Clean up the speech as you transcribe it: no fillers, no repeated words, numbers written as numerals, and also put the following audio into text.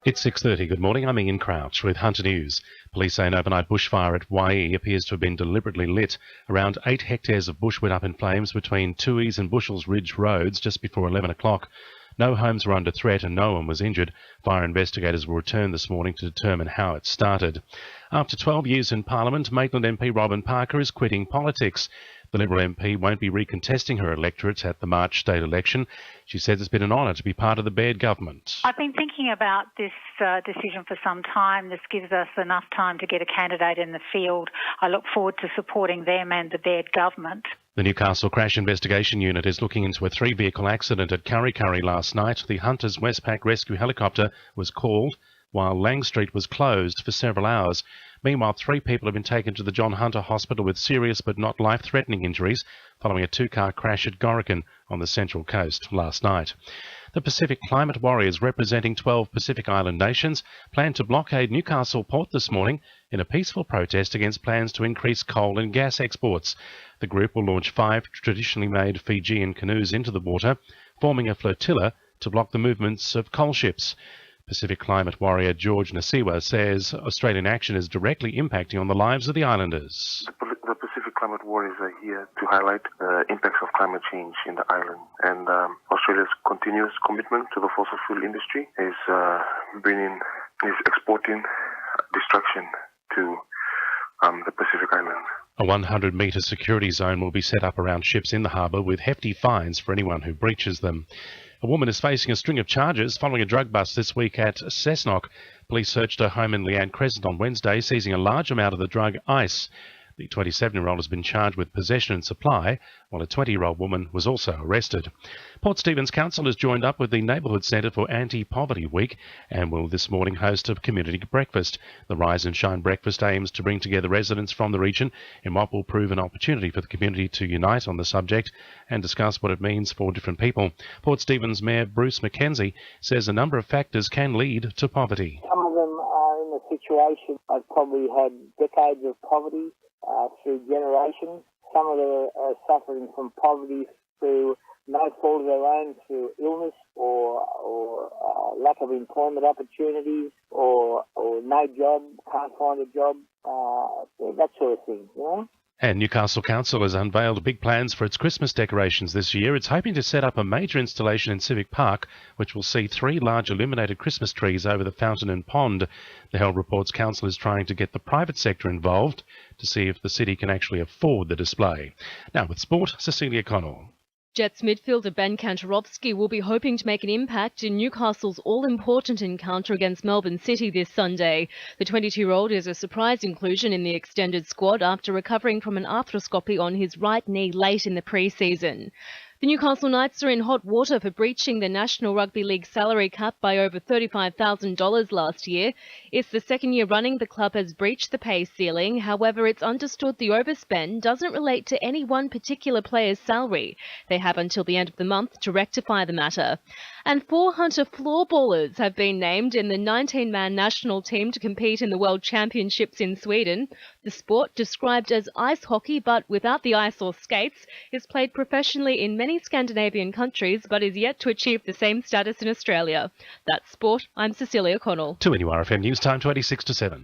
It's 6:30. Good morning. I'm Ian Crouch with Hunter News. Police say an overnight bushfire at Waee appears to have been deliberately lit. Around 8 hectares of bush went up in flames between Tooheys and Bushells Ridge roads just before 11 o'clock. No homes were under threat and no one was injured. Fire investigators will return this morning to determine how it started. After 12 years in Parliament, Maitland MP Robyn Parker is quitting politics. The Liberal MP won't be recontesting her electorate at the March state election. She says it's been an honour to be part of the Baird government. I've been thinking about this decision for some time. This gives us enough time to get a candidate in the field. I look forward to supporting them and the Baird government. The Newcastle Crash Investigation Unit is looking into a 3-vehicle accident at Kurri Kurri last night. The Hunters Westpac rescue helicopter was called while Lang Street was closed for several hours. Meanwhile, 3 people have been taken to the John Hunter Hospital with serious but not life-threatening injuries following a 2-car crash at Gorican on the Central Coast last night. The Pacific Climate Warriors, representing 12 Pacific Island nations, plan to blockade Newcastle Port this morning in a peaceful protest against plans to increase coal and gas exports. The group will launch 5 traditionally made Fijian canoes into the water, forming a flotilla to block the movements of coal ships. Pacific Climate Warrior George Nasiwa says Australian action is directly impacting on the lives of the islanders. The Pacific Climate Warriors are here to highlight the impacts of climate change in the island, and Australia's continuous commitment to the fossil fuel industry is exporting destruction to the Pacific Islands. A 100-metre security zone will be set up around ships in the harbour with hefty fines for anyone who breaches them. A woman is facing a string of charges following a drug bust this week at Cessnock. Police searched her home in Leanne Crescent on Wednesday, seizing a large amount of the drug ice. The 27-year-old has been charged with possession and supply, while a 20-year-old woman was also arrested. Port Stephens Council has joined up with the Neighbourhood Centre for Anti-Poverty Week and will this morning host a community breakfast. The Rise and Shine breakfast aims to bring together residents from the region in what will prove an opportunity for the community to unite on the subject and discuss what it means for different people. Port Stephens Mayor Bruce McKenzie says a number of factors can lead to poverty. Some of them are in a situation I've probably had decades of poverty through generations. Some of them are suffering from poverty through no fault of their own, through illness or lack of employment opportunities or no job, can't find a job, that sort of thing, you know. And Newcastle Council has unveiled big plans for its Christmas decorations this year. It's hoping to set up a major installation in Civic Park, which will see 3 large illuminated Christmas trees over the fountain and pond. The Herald reports Council is trying to get the private sector involved to see if the city can actually afford the display. Now with sport, Cecilia Connell. Jets midfielder Ben Kantarovski will be hoping to make an impact in Newcastle's all-important encounter against Melbourne City this Sunday. The 22-year-old is a surprise inclusion in the extended squad after recovering from an arthroscopy on his right knee late in the pre-season. The Newcastle Knights are in hot water for breaching the National Rugby League salary cap by over $35,000 last year. It's the second year running the club has breached the pay ceiling. However, it's understood the overspend doesn't relate to any one particular player's salary. They have until the end of the month to rectify the matter. And 4 Hunter floorballers have been named in the 19-man national team to compete in the World Championships in Sweden. The sport, described as ice hockey but without the ice or skates, is played professionally in many Scandinavian countries but is yet to achieve the same status in Australia. That's sport. I'm Cecilia Connell. To NURFM News Time 26 to 7.